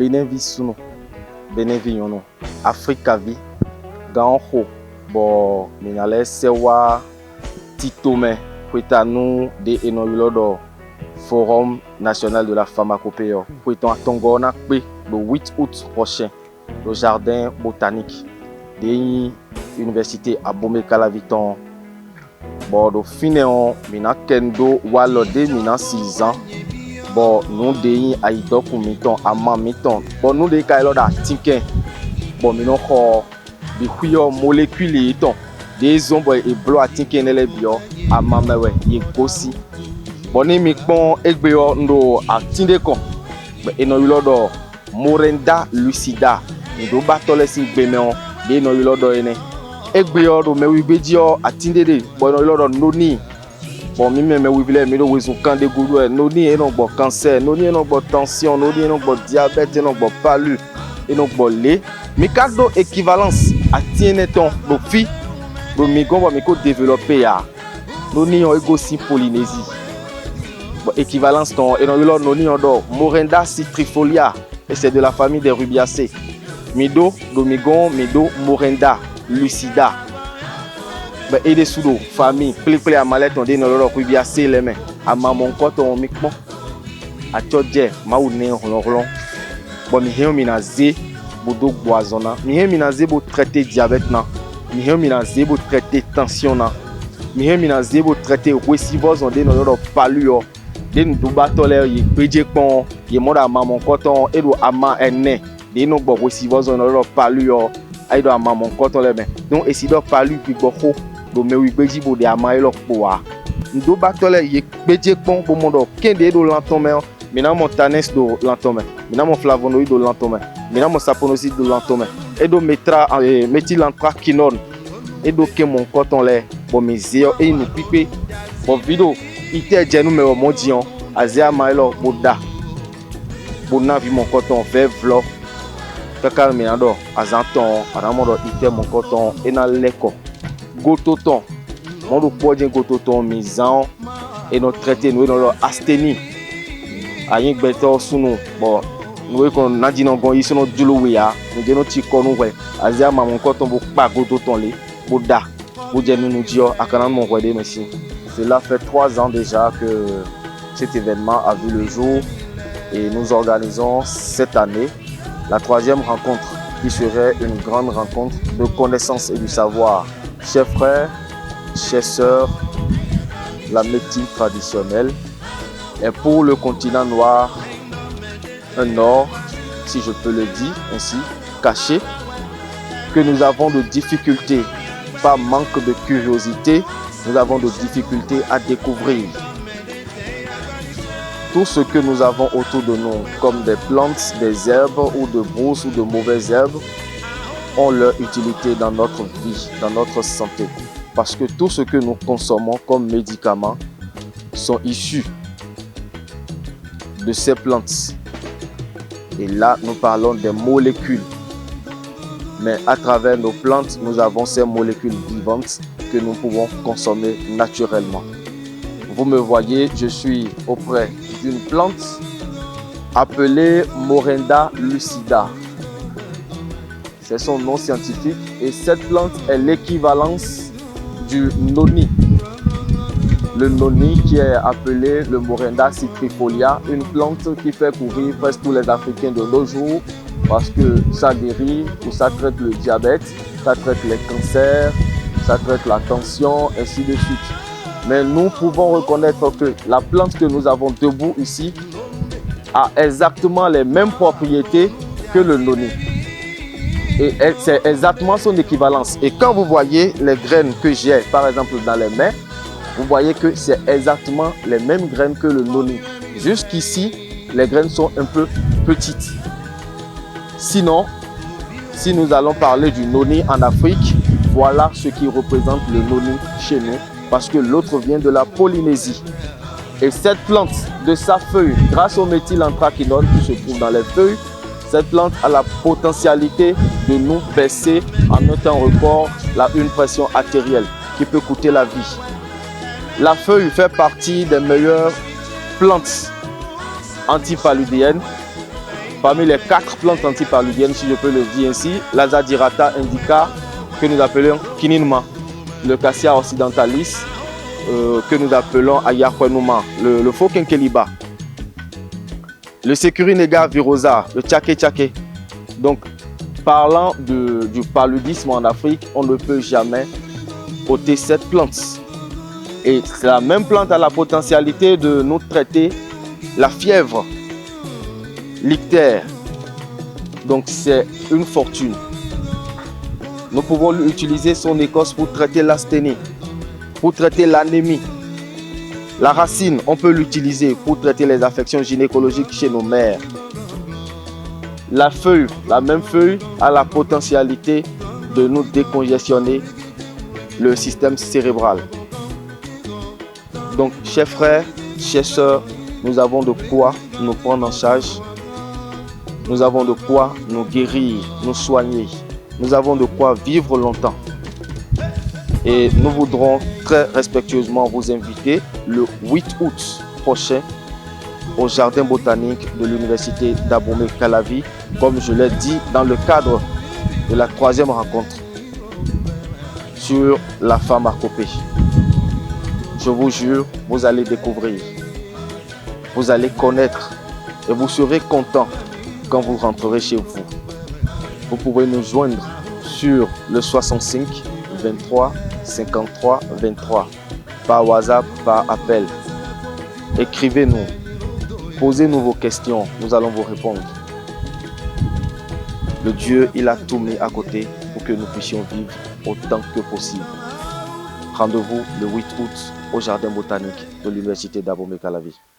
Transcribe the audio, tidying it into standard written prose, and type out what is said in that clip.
Benin Visuno, Benin Vignono, Africa Vi, Ganho, bon, minale sewa Titome, Kwetanu de Enoylodo, Forum national de la pharmacopée, Kwetan à Tongona, le 8 août prochain, le jardin botanique de l'université à Bomé-Calaviton. Bon, de finéon, mina kendo walode mina 6 ans. Bon, nous de aïdo pour miton, ama miton. Bon, nous de kailo da tinken. Bon, mino ko bi kuyo molécule iton. Des ombres et blo a tinken ele bio, ama mewe, ye kosi. Bon, ni mi pon egbeyo ndo a tinde kon. Eno yulodo Morinda lucida. Ndo batole si gbemeon, de eno yulodo ene. Egbeyo do me wibedio a tinde de. Bon, eno yulodo noni. Bon, mi wibile mi do wezu kan de goudou noni eno bo cancer, noni eno bo tension, noni eno bo diabète, eno bo palu, eno bo lait. Mi kado équivalence a tiene ton do fi do mi gon mi ko développer ya. Noni on ego si Polynésie. Bon, équivalence ton eno yolo noni on do Morinda citrifolia et c'est de la famille des rubiacées. Mido do mi gon mido Morinda lucida. Et des sous famille, plé à malette, on dit non, on peut bien assez les mains. À maman, quand on mic bon, à Todje, Maouné, Rolon. Bon, mi minazé, bodo boisonna. Mi minazé, bo traiter diabète, nan. Mi minazé, bo traiter tension, nan. Mi minazé, bo traiter récivos, on dit non, on palu, des nous batolère, y pédé con, y monde à maman, quand on est au ama enne, des nous bon récivos, on palu, aïdo à maman, quand on les met. Donc, et si doit palu, puis beaucoup. Do me wibeji bo de amailo poa ndo batole ye beje pon bo mondo kende do lantome mina montanes do lantome mina mon flavonoïde do lantome mina mon saponoside do lantome et do metra méthylantraquinone et do ke mon coton lait bo mezio et nous pipe bo vido ite jenu me o modion azia mailo boda bo na vi mon coton vevlo kaka mina do azanton anamodo ite mon coton et na leko gototon, mon produit gototon misant et notre traité nous dans leur asthénie. Aïe beto sunu bon nous qu'on a dit non gon ici notre djoulouya nous devons tiko nous ouais azia maman coton bo pas gototon li boda boudje nous dio akana mon roi de merci. Cela fait 3 ans déjà que cet événement a vu le jour et nous organisons cette année la 3e rencontre qui serait une grande rencontre de connaissance et du savoir. Chers frères, chères sœurs, la médecine traditionnelle est pour le continent noir un or, si je peux le dire ainsi, caché, que nous avons de difficultés, pas manque de curiosité, nous avons de difficultés à découvrir. Tout ce que nous avons autour de nous, comme des plantes, des herbes ou de brousses ou de mauvaises herbes, ont leur utilité dans notre vie, dans notre santé. Parce que tout ce que nous consommons comme médicaments sont issus de ces plantes. Et là, nous parlons des molécules. Mais à travers nos plantes, nous avons ces molécules vivantes que nous pouvons consommer naturellement. Vous me voyez, je suis auprès d'une plante appelée Morinda lucida. C'est son nom scientifique et cette plante est l'équivalence du noni. Le noni qui est appelé le Morinda citrifolia, une plante qui fait courir presque tous les Africains de nos jours parce que ça guérit ou ça traite le diabète, ça traite les cancers, ça traite la tension, ainsi de suite. Mais nous pouvons reconnaître que la plante que nous avons debout ici a exactement les mêmes propriétés que le noni. Et c'est exactement son équivalence. Et quand vous voyez les graines que j'ai, par exemple, dans les mains, vous voyez que c'est exactement les mêmes graines que le noni. Jusqu'ici, les graines sont un peu petites. Sinon, si nous allons parler du noni en Afrique, voilà ce qui représente le noni chez nous, parce que l'autre vient de la Polynésie. Et cette plante, de sa feuille, grâce au méthylantraquinone qui se trouve dans les feuilles, cette plante a la potentialité de nous baisser en un temps record une pression artérielle qui peut coûter la vie. La feuille fait partie des meilleures plantes antipaludéennes Parmi les 4 plantes antipaludiennes, si je peux le dire ainsi, l'Azadirachta indica, que nous appelons Kininuma, le Cassia occidentalis, que nous appelons Ayahuanuma, le faux Kenkeliba, le Securinega virosa, le Tchake Tchake. Donc, parlant du paludisme en Afrique, on ne peut jamais ôter cette plante. Et la même plante a la potentialité de nous traiter la fièvre, l'ictère. Donc, c'est une fortune. Nous pouvons utiliser son écorce pour traiter l'asthénie, pour traiter l'anémie. La racine, on peut l'utiliser pour traiter les affections gynécologiques chez nos mères. La feuille, la même feuille, a la potentialité de nous décongestionner le système cérébral. Donc, chers frères, chères sœurs, nous avons de quoi nous prendre en charge. Nous avons de quoi nous guérir, nous soigner. Nous avons de quoi vivre longtemps. Et nous voudrons très respectueusement vous inviter le 8 août prochain au jardin botanique de l'université d'Abomey-Calavi, comme je l'ai dit dans le cadre de la 3e rencontre sur la pharmacopée. Je vous jure, vous allez découvrir, vous allez connaître et vous serez content quand vous rentrerez chez vous. Vous pouvez nous joindre sur le 65 23 53 23 par WhatsApp, par appel. Écrivez-nous, posez-nous vos questions, nous allons vous répondre. Le Dieu, il a tout mis à côté pour que nous puissions vivre autant que possible. Rendez-vous le 8 août au jardin botanique de l'université d'Abomey-Calavi.